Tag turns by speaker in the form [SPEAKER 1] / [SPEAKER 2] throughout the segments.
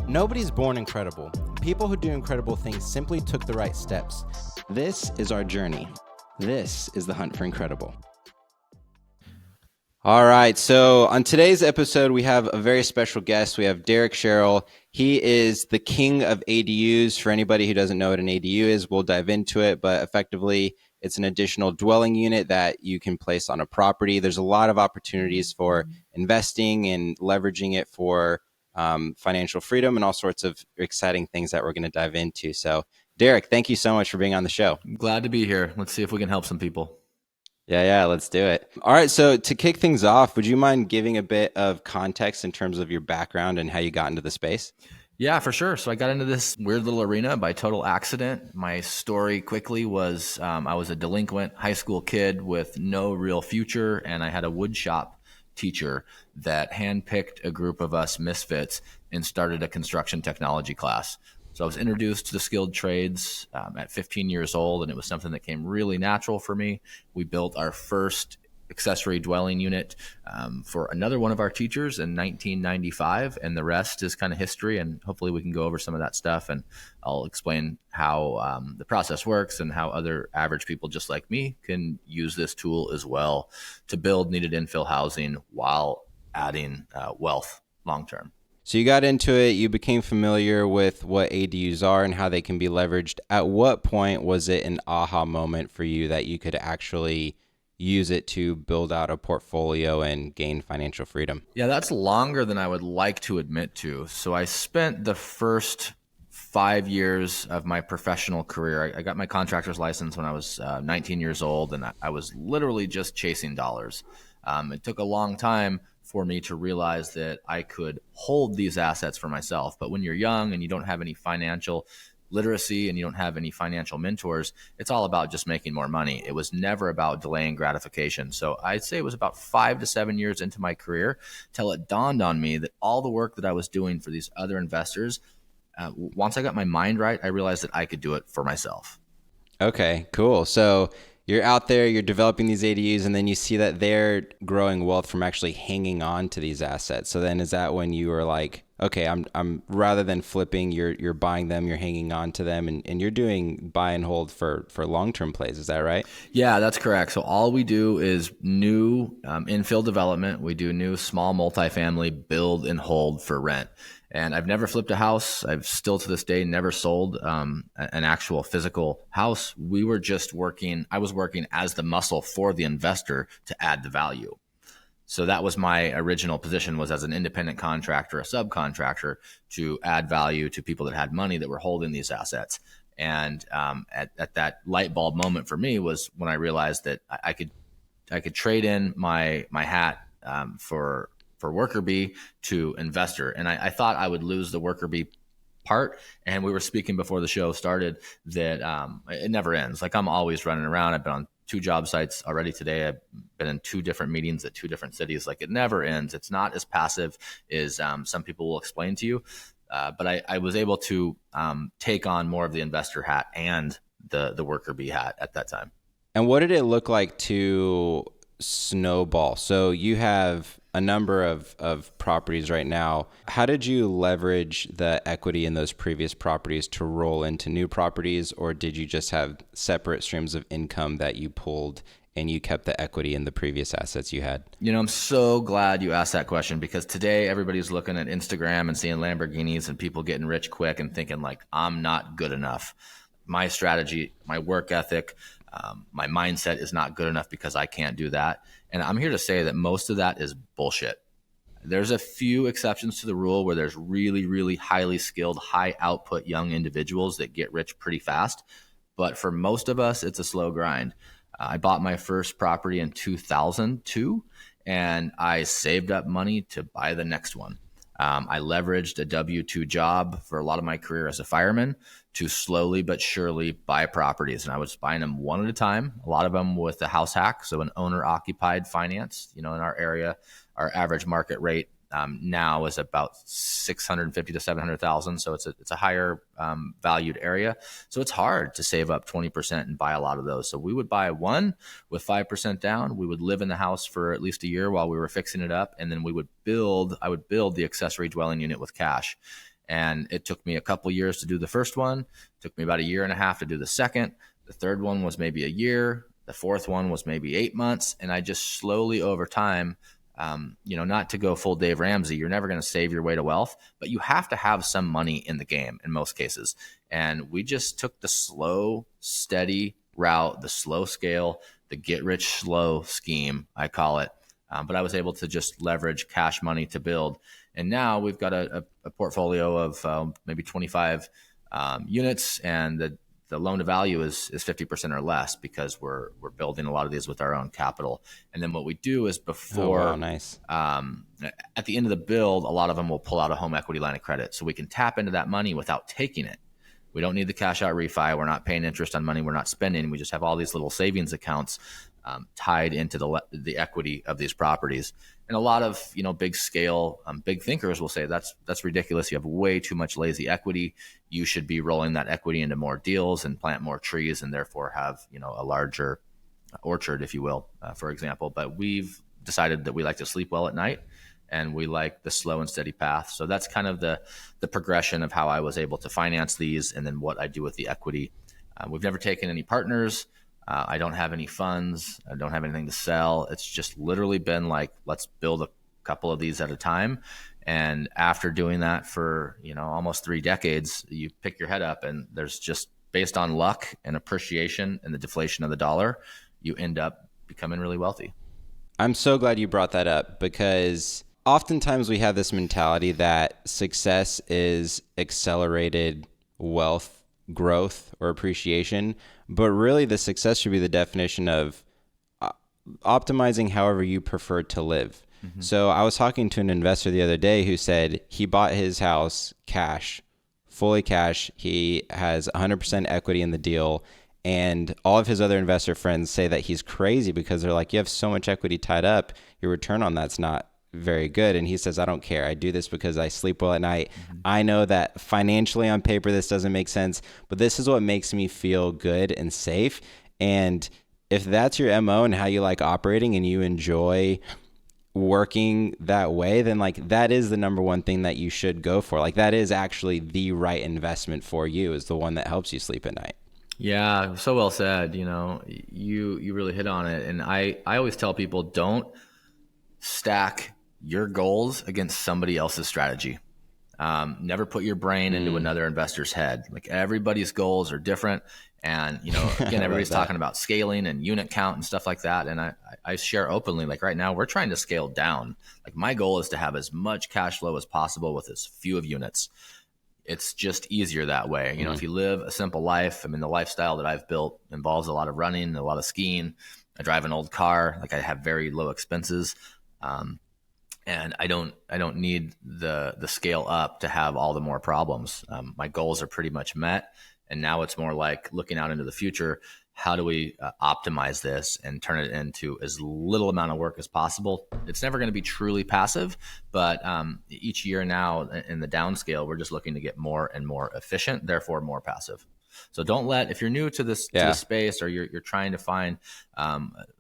[SPEAKER 1] Nobody's born incredible. People who do incredible things simply took the right steps. This is our journey. This is the hunt for incredible. All right, so on today's episode, we have a very special guest. We have Derek Sherrell. He is the king of ADUs. For anybody who doesn't know what an ADU is, we'll dive into it, but effectively, it's an additional dwelling unit that you can place on a property. There's a lot of opportunities for investing and leveraging it for financial freedom and all sorts of exciting things that we're going to dive into. So, Derek, thank you so much for being on the show.
[SPEAKER 2] I'm glad to be here. Let's see if we can help some people.
[SPEAKER 1] Yeah, let's do it. All right, so to kick things off, would you mind giving a bit of context in terms of your background and how you got into the space?
[SPEAKER 2] Yeah, for sure. So I got into this weird little arena by total accident. My story quickly was I was a delinquent high school kid with no real future, and I had a wood shop teacher that handpicked a group of us misfits and started a construction technology class. So I was introduced to the skilled trades at 15 years old, and it was something that came really natural for me. We built our first accessory dwelling unit for another one of our teachers in 1995, and the rest is kind of history, and hopefully we can go over some of that stuff, and I'll explain how the process works and how other average people just like me can use this tool as well to build needed infill housing while adding wealth long term.
[SPEAKER 1] So you got into it, you became familiar with what ADUs are and how they can be leveraged. At what point was it an aha moment for you that you could actually use it to build out a portfolio and gain financial freedom?
[SPEAKER 2] Yeah, that's longer than I would like to admit to. So I spent the first 5 years of my professional career. I got my contractor's license when I was 19 years old, and I was literally just chasing dollars. It took a long time for me to realize that I could hold these assets for myself. But when you're young and you don't have any financial literacy and you don't have any financial mentors, it's all about just making more money. It was never about delaying gratification. So I'd say it was about 5 to 7 years into my career till it dawned on me that all the work that I was doing for these other investors, once I got my mind right, I realized that I could do it for myself.
[SPEAKER 1] Okay, cool. So you're out there, you're developing these ADUs, and then you see that they're growing wealth from actually hanging on to these assets. So then is that when you were like, okay, I'm rather than flipping, you're buying them, you're hanging on to them, and you're doing buy and hold for long-term plays. Is that right?
[SPEAKER 2] Yeah, that's correct. So all we do is new infill development. We do new small multifamily build and hold for rent. And I've never flipped a house. I've still to this day never sold an actual physical house. I was working as the muscle for the investor to add the value. So that was my original position, was as an independent contractor, a subcontractor, to add value to people that had money that were holding these assets. And at that light bulb moment for me was when I realized that I could trade in my hat for worker bee to investor. And I thought I would lose the worker bee part. And we were speaking before the show started that it never ends. Like, I'm always running around. I've been on 2 job sites already today. I've been in 2 different meetings at 2 different cities. Like, it never ends. It's not as passive as some people will explain to you. But I was able to take on more of the investor hat and the worker bee hat at that time.
[SPEAKER 1] And what did it look like to snowball? So you have a number of properties right now. How did you leverage the equity in those previous properties to roll into new properties, or did you just have separate streams of income that you pulled and you kept the equity in the previous assets you had?
[SPEAKER 2] You know, I'm so glad you asked that question, because today everybody's looking at Instagram and seeing Lamborghinis and people getting rich quick and thinking like, I'm not good enough. My strategy, my work ethic, my mindset is not good enough because I can't do that. And I'm here to say that most of that is bullshit. There's a few exceptions to the rule where there's really, really highly skilled, high output young individuals that get rich pretty fast. But for most of us, it's a slow grind. I bought my first property in 2002, and I saved up money to buy the next one. I leveraged a W-2 job for a lot of my career as a fireman to slowly but surely buy properties. And I was buying them one at a time, a lot of them with a house hack, so an owner-occupied finance. You know, in our area, our average market rate now is about 650 to 700,000. So it's a higher valued area. So it's hard to save up 20% and buy a lot of those. So we would buy one with 5% down. We would live in the house for at least a year while we were fixing it up. And then I would build the accessory dwelling unit with cash. And it took me a couple years to do the first one. It took me about a year and a half to do the second. The third one was maybe a year. The fourth one was maybe 8 months. And I just slowly over time, not to go full Dave Ramsey, you're never going to save your way to wealth, but you have to have some money in the game in most cases. And we just took the slow, steady route, the slow scale, the get rich slow scheme, I call it. But I was able to just leverage cash money to build. And now we've got a portfolio of maybe 25 units, and the loan to value is 50% or less, because we're building a lot of these with our own capital. And then what we do is before,
[SPEAKER 1] Oh, wow, nice.
[SPEAKER 2] At the end of the build, a lot of them will pull out a home equity line of credit, so we can tap into that money without taking it. We don't need the cash out refi. We're not paying interest on money we're not spending. We just have all these little savings accounts tied into the equity of these properties. And a lot of big scale, big thinkers will say that's ridiculous. You have way too much lazy equity. You should be rolling that equity into more deals and plant more trees, and therefore have a larger orchard, if you will, for example. But we've decided that we like to sleep well at night, and we like the slow and steady path. So that's kind of the progression of how I was able to finance these, and then what I do with the equity. We've never taken any partners. I don't have any funds. I don't have anything to sell. It's just literally been like, let's build a couple of these at a time. And after doing that for, almost 3 decades, you pick your head up, and there's just, based on luck and appreciation and the deflation of the dollar, you end up becoming really wealthy.
[SPEAKER 1] I'm so glad you brought that up, because oftentimes we have this mentality that success is accelerated wealth growth or appreciation, but really the success should be the definition of optimizing however you prefer to live. Mm-hmm. So I was talking to an investor the other day who said he bought his house cash, fully cash. He has 100% equity in the deal. And all of his other investor friends say that he's crazy, because they're like, you have so much equity tied up, your return on that's not very good. And he says, I don't care. I do this because I sleep well at night. Mm-hmm. I know that financially on paper, this doesn't make sense, but this is what makes me feel good and safe. And if that's your MO and how you like operating, and you enjoy working that way, then like that is the number one thing that you should go for. Like that is actually the right investment for you, is the one that helps you sleep at night.
[SPEAKER 2] Yeah, so well said. You really hit on it. And I always tell people, don't stack your goals against somebody else's strategy. Never put your brain into another investor's head. Like, everybody's goals are different. And, again, everybody's talking about scaling and unit count and stuff like that. And I share openly, like right now we're trying to scale down. Like, my goal is to have as much cash flow as possible with as few of units. It's just easier that way. If you live a simple life, the lifestyle that I've built involves a lot of running, a lot of skiing. I drive an old car. Like, I have very low expenses. And I don't need the scale up to have all the more problems. My goals are pretty much met. And now it's more like looking out into the future. How do we optimize this and turn it into as little amount of work as possible? It's never going to be truly passive, but each year now in the downscale, we're just looking to get more and more efficient, therefore more passive. So don't let, if you're new to this, to this space, or you're trying to find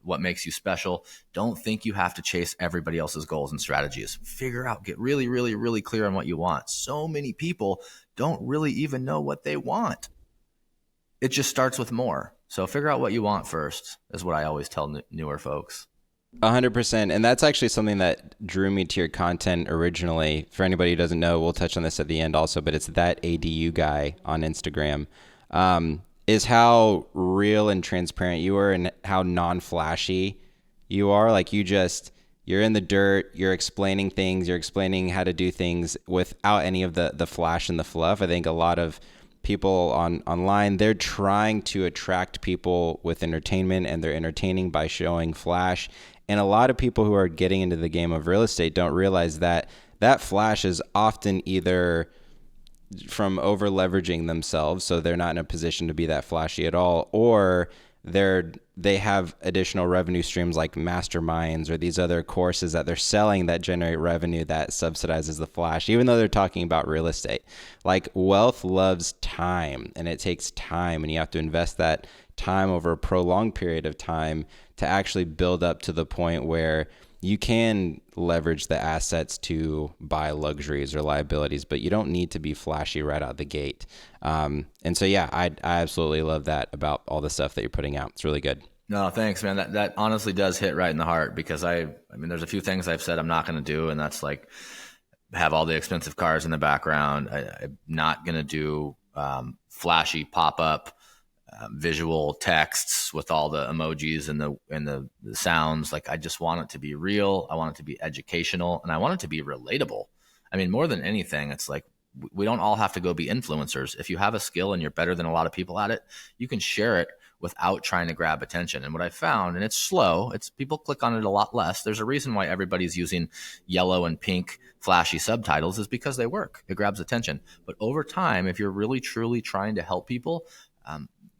[SPEAKER 2] what makes you special, don't think you have to chase everybody else's goals and strategies. Figure out, get really, really, really clear on what you want. So many people don't really even know what they want. It just starts with more. So figure out what you want first, is what I always tell newer folks.
[SPEAKER 1] 100%. And that's actually something that drew me to your content originally. For anybody who doesn't know, we'll touch on this at the end also, but it's that ADU guy on Instagram. Is how real and transparent you are, and how non-flashy you are. Like, you're in the dirt, you're explaining things, you're explaining how to do things without any of the flash and the fluff. I think a lot of people online, they're trying to attract people with entertainment, and they're entertaining by showing flash. And a lot of people who are getting into the game of real estate don't realize that that flash is often either from over leveraging themselves, so they're not in a position to be that flashy at all, or they have additional revenue streams like masterminds or these other courses that they're selling that generate revenue that subsidizes the flash, even though they're talking about real estate. Like, wealth loves time, and it takes time, and you have to invest that time over a prolonged period of time to actually build up to the point where you can leverage the assets to buy luxuries or liabilities, but you don't need to be flashy right out the gate. And so, yeah, I absolutely love that about all the stuff that you're putting out. It's really good.
[SPEAKER 2] No, thanks, man. That honestly does hit right in the heart, because I mean, there's a few things I've said I'm not going to do, and that's like have all the expensive cars in the background. I'm not going to do flashy pop up visual texts with all the emojis and the sounds. Like, I just want it to be real. I want it to be educational, and I want it to be relatable. I mean, more than anything, it's like, we don't all have to go be influencers. If you have a skill and you're better than a lot of people at it, you can share it without trying to grab attention. And what I found, and it's slow, it's people click on it a lot less. There's a reason why everybody's using yellow and pink flashy subtitles, is because they work. It grabs attention. But over time, if you're really truly trying to help people,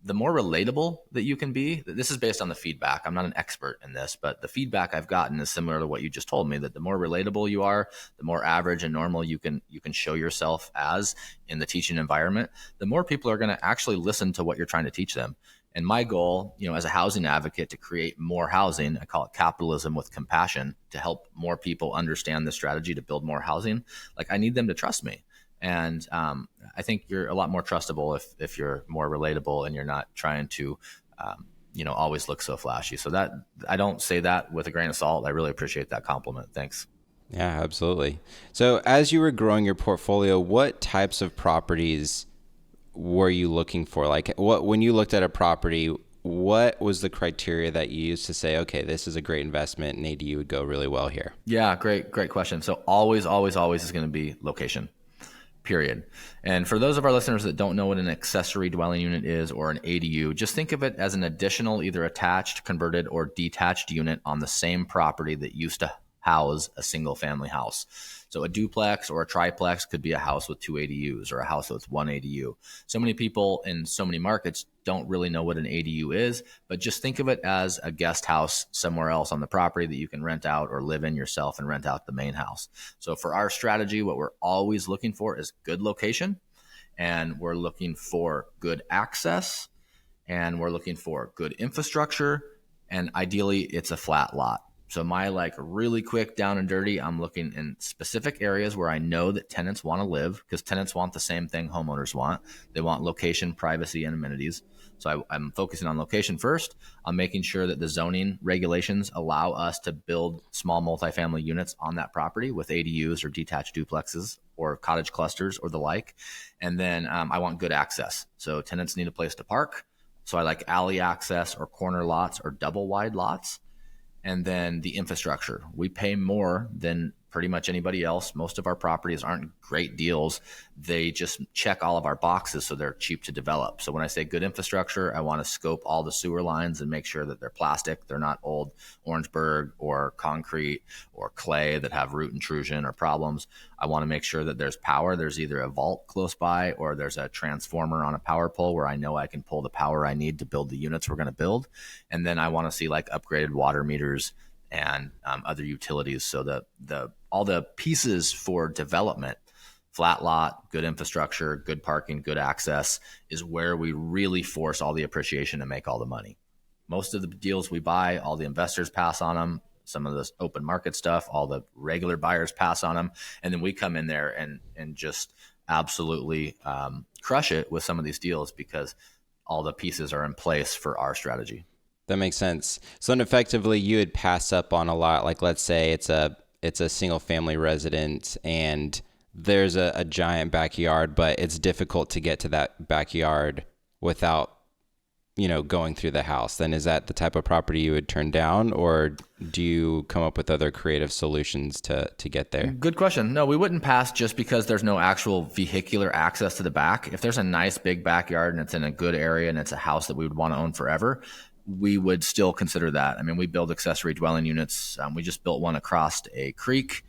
[SPEAKER 2] the more relatable that you can be. This is based on the feedback. I'm not an expert in this, but the feedback I've gotten is similar to what you just told me, that the more relatable you are, the more average and normal you can show yourself as in the teaching environment, the more people are going to actually listen to what you're trying to teach them. And my goal, as a housing advocate, to create more housing, I call it capitalism with compassion, to help more people understand the strategy to build more housing. Like, I need them to trust me. And I think you're a lot more trustable if you're more relatable and you're not trying to, always look so flashy. So that, I don't say that with a grain of salt. I really appreciate that compliment. Thanks.
[SPEAKER 1] Yeah, absolutely. So as you were growing your portfolio, what types of properties were you looking for? Like, when you looked at a property, what was the criteria that you used to say, okay, this is a great investment and ADU would go really well here?
[SPEAKER 2] Yeah, great question. So always is going to be location. Period. And for those of our listeners that don't know what an accessory dwelling unit is, or an ADU, just think of it as an additional, either attached, converted, or detached unit on the same property that used to house a single family house. So a duplex or a triplex could be a house with 2 ADUs, or a house with 1 ADU. So many people in so many markets don't really know what an ADU is, but just think of it as a guest house somewhere else on the property that you can rent out or live in yourself and rent out the main house. So for our strategy, what we're always looking for is good location, and we're looking for good access, and we're looking for good infrastructure, and ideally it's a flat lot. So my really quick down and dirty, I'm looking in specific areas where I know that tenants want to live, because tenants want the same thing homeowners want. They want location, privacy, and amenities. So I'm focusing on location first. I'm making sure that the zoning regulations allow us to build small multifamily units on that property with ADUs or detached duplexes or cottage clusters or the like. And then I want good access. So tenants need a place to park. So I like alley access or corner lots or double wide lots. And then the infrastructure. We pay more than pretty much anybody else. Most of our properties aren't great deals. They just check all of our boxes, so they're cheap to develop. So when I say good infrastructure, I want to scope all the sewer lines and make sure that they're plastic. They're not old Orangeburg or concrete or clay that have root intrusion or problems. I want to make sure that there's power. There's either a vault close by or there's a transformer on a power pole where I know I can pull the power I need to build the units we're going to build. And then I want to see upgraded water meters and other utilities, so that all the pieces for development, flat lot, good infrastructure, good parking, good access, is where we really force all the appreciation and make all the money. Most of the deals we buy, all the investors pass on them. Some of this open market stuff, all the regular buyers pass on them. And then we come in there and just absolutely crush it with some of these deals, because all the pieces are in place for our strategy.
[SPEAKER 1] That makes sense. So then effectively you would pass up on a lot. Like, let's say it's a single family residence and there's a giant backyard, but it's difficult to get to that backyard without, going through the house. Then is that the type of property you would turn down, or do you come up with other creative solutions to get there?
[SPEAKER 2] Good question. No, we wouldn't pass just because there's no actual vehicular access to the back. If there's a nice big backyard and it's in a good area and it's a house that we would want to own forever, we would still consider that. I mean, we build accessory dwelling units. We just built one across a creek.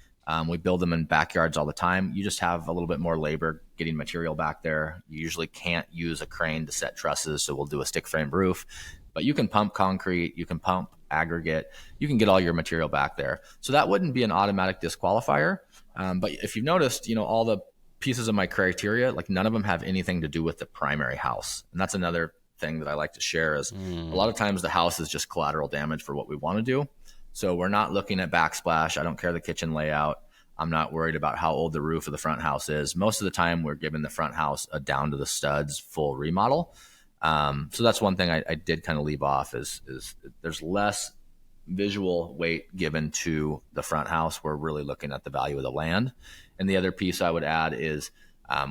[SPEAKER 2] We build them in backyards all the time. You just have a little bit more labor getting material back there. You usually can't use a crane to set trusses, so we'll do a stick frame roof. But you can pump concrete, you can pump aggregate, you can get all your material back there. So that wouldn't be an automatic disqualifier. But if you've noticed, all the pieces of my criteria, none of them have anything to do with the primary house. And that's another thing that I like to share is a lot of times the house is just collateral damage for what we want to do. So we're not looking at backsplash. I don't care the kitchen layout. I'm not worried about how old the roof of the front house is. Most of the time, we're giving the front house a down to the studs full remodel. So that's one thing I did kind of leave off is there's less visual weight given to the front house. We're really looking at the value of the land. And the other piece I would add is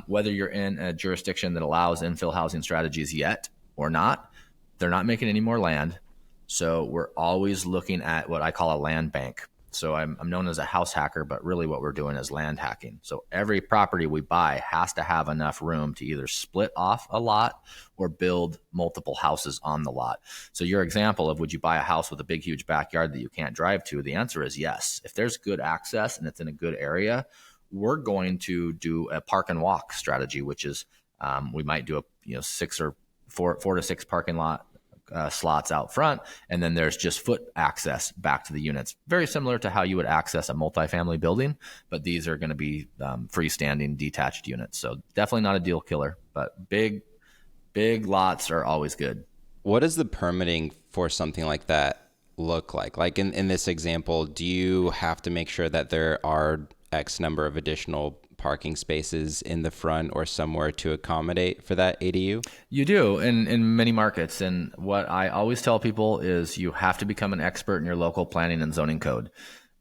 [SPEAKER 2] whether you're in a jurisdiction that allows infill housing strategies yet or not, they're not making any more land. So we're always looking at what I call a land bank. So I'm known as a house hacker, but really what we're doing is land hacking. So every property we buy has to have enough room to either split off a lot or build multiple houses on the lot. So your example of would you buy a house with a big, huge backyard that you can't drive to? The answer is yes. If there's good access and it's in a good area, we're going to do a park and walk strategy, which is we might do a 6 or 4 to 6 parking lot slots out front, and then there's just foot access back to the units. Very similar to how you would access a multifamily building, but these are going to be freestanding detached units. So definitely not a deal killer, but big lots are always good.
[SPEAKER 1] What does the permitting for something like that look like? Like in this example, do you have to make sure that there are X number of additional parking spaces in the front or somewhere to accommodate for that ADU?
[SPEAKER 2] You do in many markets. And what I always tell people is you have to become an expert in your local planning and zoning code.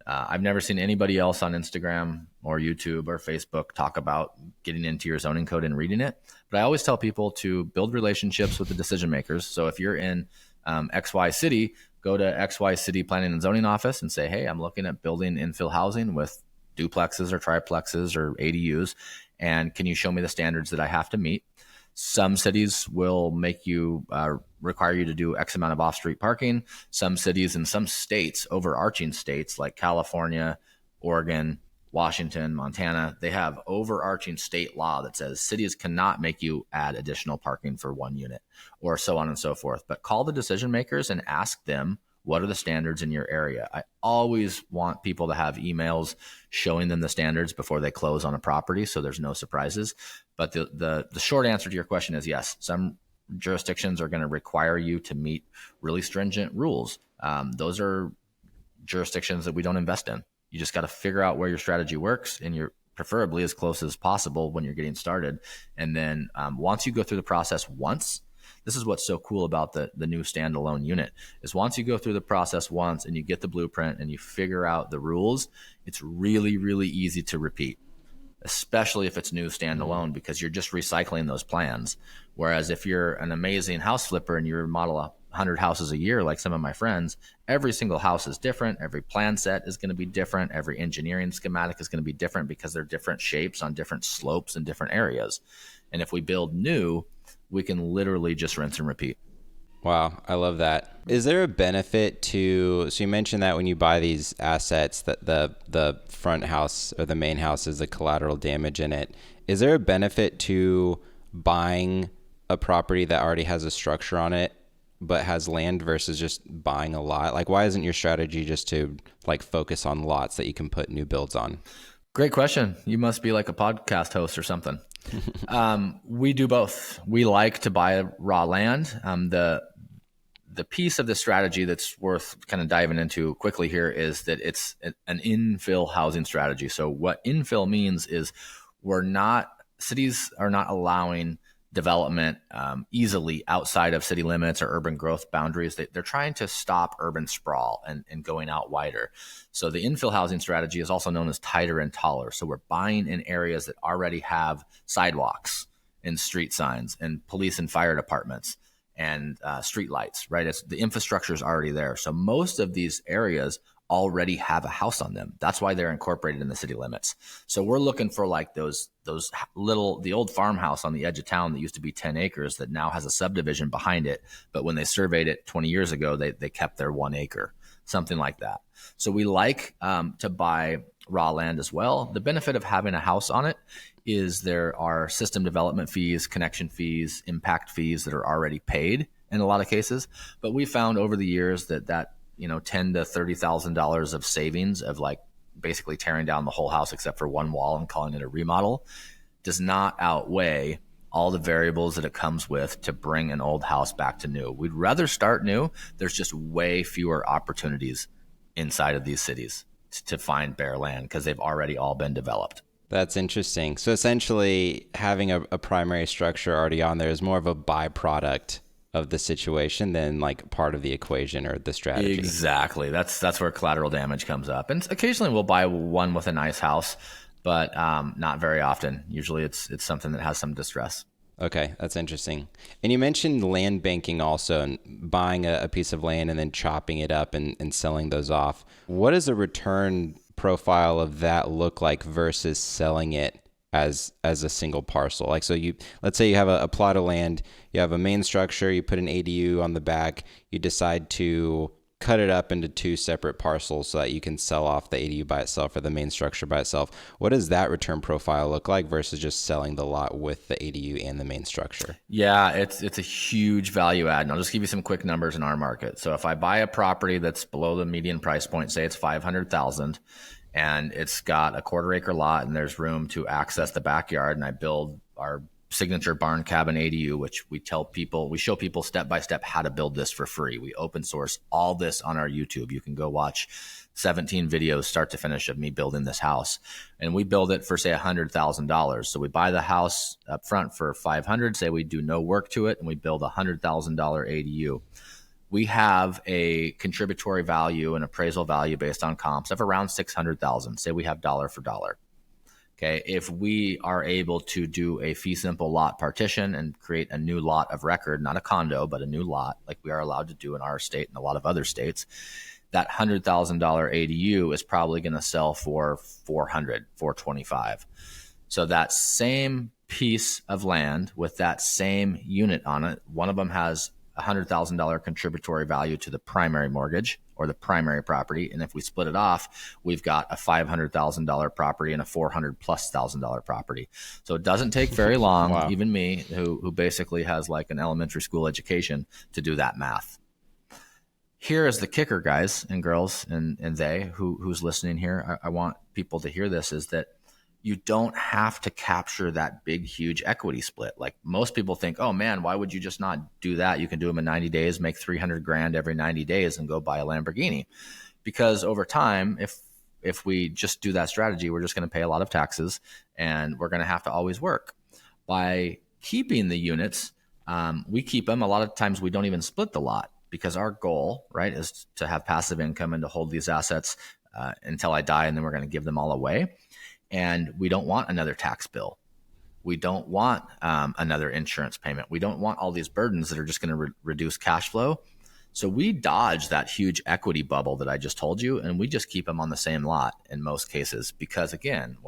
[SPEAKER 2] I've never seen anybody else on Instagram or YouTube or Facebook talk about getting into your zoning code and reading it. But I always tell people to build relationships with the decision makers. So if you're in XY city, go to XY city planning and zoning office and say, hey, I'm looking at building infill housing with duplexes or triplexes or ADUs. And can you show me the standards that I have to meet? Some cities will make you require you to do X amount of off-street parking. Some cities and some states, overarching states like California, Oregon, Washington, Montana, they have overarching state law that says cities cannot make you add additional parking for one unit or so on and so forth. But call the decision makers and ask them, what are the standards in your area? I always want people to have emails showing them the standards before they close on a property, so there's no surprises. But the short answer to your question is yes. Some jurisdictions are going to require you to meet really stringent rules. Those are jurisdictions that we don't invest in. You just got to figure out where your strategy works, and you're preferably as close as possible when you're getting started. And then once you go through the process once, this is what's so cool about the new standalone unit is once you go through the process once and you get the blueprint and you figure out the rules, it's really, really easy to repeat, especially if it's new standalone because you're just recycling those plans. Whereas if you're an amazing house flipper and you remodel 100 houses a year, like some of my friends, every single house is different. Every plan set is going to be different. Every engineering schematic is going to be different because they're different shapes on different slopes in different areas. And if we build new, we can literally just rinse and repeat.
[SPEAKER 1] Wow, I love that. Is there a benefit to, so you mentioned that when you buy these assets that the front house or the main house is the collateral damage in it. Is there a benefit to buying a property that already has a structure on it but has land versus just buying a lot? Like, why isn't your strategy just to like focus on lots that you can put new builds on?
[SPEAKER 2] Great question. You must be like a podcast host or something. We do both. We like to buy raw land. The piece of the strategy that's worth kind of diving into quickly here is that it's an infill housing strategy. So what infill means is cities are not allowing development easily outside of city limits or urban growth boundaries. They're trying to stop urban sprawl and going out wider. So the infill housing strategy is also known as tighter and taller. So we're buying in areas that already have sidewalks and street signs and police and fire departments and street lights, right? The infrastructure is already there. So most of these areas already have a house on them. That's why they're incorporated in the city limits. So we're looking for like the old farmhouse on the edge of town that used to be 10 acres that now has a subdivision behind it. But when they surveyed it 20 years ago, they kept their 1 acre, something like that. So we like to buy raw land as well. The benefit of having a house on it is there are system development fees, connection fees, impact fees that are already paid in a lot of cases. But we found over the years that $10,000 to $30,000 of savings of like basically tearing down the whole house except for one wall and calling it a remodel does not outweigh all the variables that it comes with to bring an old house back to new. We'd rather start new. There's just way fewer opportunities inside of these cities to find bare land because they've already all been developed.
[SPEAKER 1] That's interesting. So essentially, having a primary structure already on there is more of a byproduct of the situation than like part of the equation or the strategy.
[SPEAKER 2] Exactly. That's where collateral damage comes up. And occasionally we'll buy one with a nice house, but not very often. Usually it's something that has some distress.
[SPEAKER 1] Okay, that's interesting. And you mentioned land banking also, and buying a piece of land and then chopping it up and selling those off. What does the return profile of that look like versus selling it as a single parcel? Like, so let's say you have a plot of land, you have a main structure, you put an ADU on the back, you decide to cut it up into two separate parcels so that you can sell off the ADU by itself or the main structure by itself. What does that return profile look like versus just selling the lot with the ADU and the main structure?
[SPEAKER 2] Yeah, it's a huge value add. And I'll just give you some quick numbers in our market. So if I buy a property that's below the median price point, say it's 500,000, and it's got a quarter-acre lot and there's room to access the backyard, and I build our signature barn cabin ADU, which we show people step by step how to build this for free. We open source all this on our YouTube. You can go watch 17 videos start to finish of me building this house, and we build it for say $100,000. So we buy the house up front for 500, say we do no work to it, and we build $100,000 ADU. We have a contributory value and appraisal value based on comps of around 600,000. Say we have dollar for dollar. Okay, if we are able to do a fee simple lot partition and create a new lot of record, not a condo, but a new lot, like we are allowed to do in our state and a lot of other states, that $100,000 ADU is probably going to sell for 400, 425. So that same piece of land with that same unit on it, one of them has $100,000 contributory value to the primary mortgage or the primary property. And if we split it off, we've got a $500,000 property and a $400,000+ property. So it doesn't take very long,
[SPEAKER 1] Wow.
[SPEAKER 2] even me, who basically has like an elementary school education, to do that math. Here is the kicker, guys and girls, and who's listening here. I want people to hear this, is that you don't have to capture that big, huge equity split. Like most people think, oh man, why would you just not do that? You can do them in 90 days, make 300 grand every 90 days and go buy a Lamborghini. Because over time, if we just do that strategy, we're just going to pay a lot of taxes and we're going to have to always work. By keeping the units, we keep them. A lot of times we don't even split the lot because our goal, right, is to have passive income and to hold these assets until I die, and then we're going to give them all away. And we don't want another tax bill. We don't want another insurance payment. We don't want all these burdens that are just going to reduce cash flow. So we dodge that huge equity bubble that I just told you, and we just keep them on the same lot in most cases. Because again,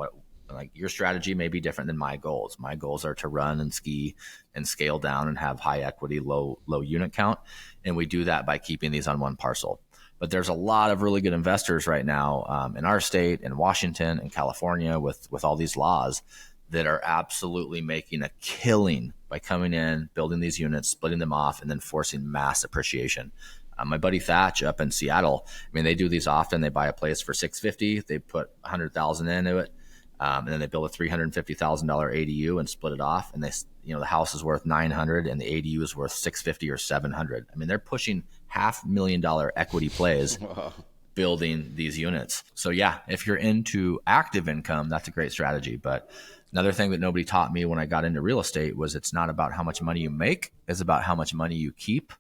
[SPEAKER 2] like your strategy may be different than my goals. My goals are to run and ski and scale down and have high equity, low unit count. And we do that by keeping these on one parcel. But there's a lot of really good investors right now in our state, in Washington, and California with all these laws that are absolutely making a killing by coming in, building these units, splitting them off, and then forcing mass appreciation. My buddy Thatch up in Seattle, I mean, they do these often. They buy a place for $650, they put $100,000 into it, and then they build a $350,000 ADU and split it off. And the house is worth $900 and the ADU is worth $650 or $700. I mean, they're pushing $500,000 equity plays building these units. So yeah, if you're into active income, that's a great strategy. But another thing that nobody taught me when I got into real estate was it's not about how much money you make, it's about how much money you keep.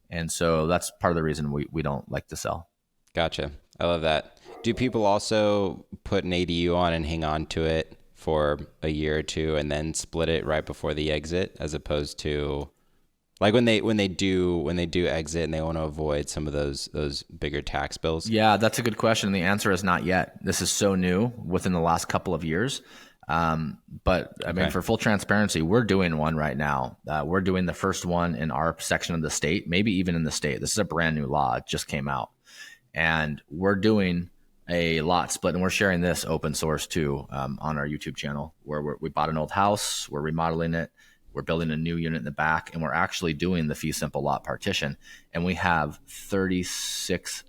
[SPEAKER 2] And so that's part of the reason we don't like to sell.
[SPEAKER 1] Gotcha. I love that. Do people also put an ADU on and hang on to it for a year or two and then split it right before the exit, as opposed to like when they do exit and they want to avoid some of those bigger tax bills?
[SPEAKER 2] Yeah, that's a good question. The answer is not yet. This is so new within the last couple of years. But I mean, for full transparency, we're doing one right now. We're doing the first one in our section of the state, maybe even in the state. This is a brand new law. It just came out. And we're doing a lot split, and we're sharing this open source too on our YouTube channel, where we bought an old house, we're remodeling it, we're building a new unit in the back, and we're actually doing the fee simple lot partition. And we have 36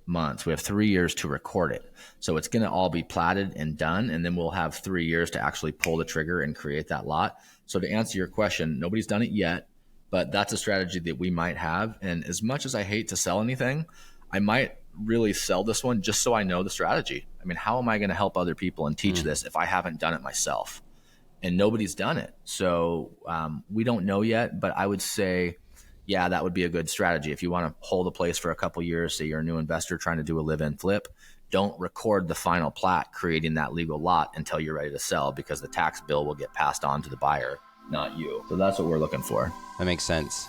[SPEAKER 2] months. We have 3 years to record it. So it's going to all be platted and done, and then we'll have 3 years to actually pull the trigger and create that lot. So to answer your question, nobody's done it yet, but that's a strategy that we might have. And as much as I hate to sell anything, I might really sell this one just so I know the strategy. I mean, how am I going to help other people and teach this if I haven't done it myself? And nobody's done it. So we don't know yet, but I would say, yeah, that would be a good strategy. If you want to hold a place for a couple years, say you're a new investor trying to do a live-in flip, don't record the final plat creating that legal lot until you're ready to sell, because the tax bill will get passed on to the buyer, not you. So that's what we're looking for.
[SPEAKER 1] That makes sense.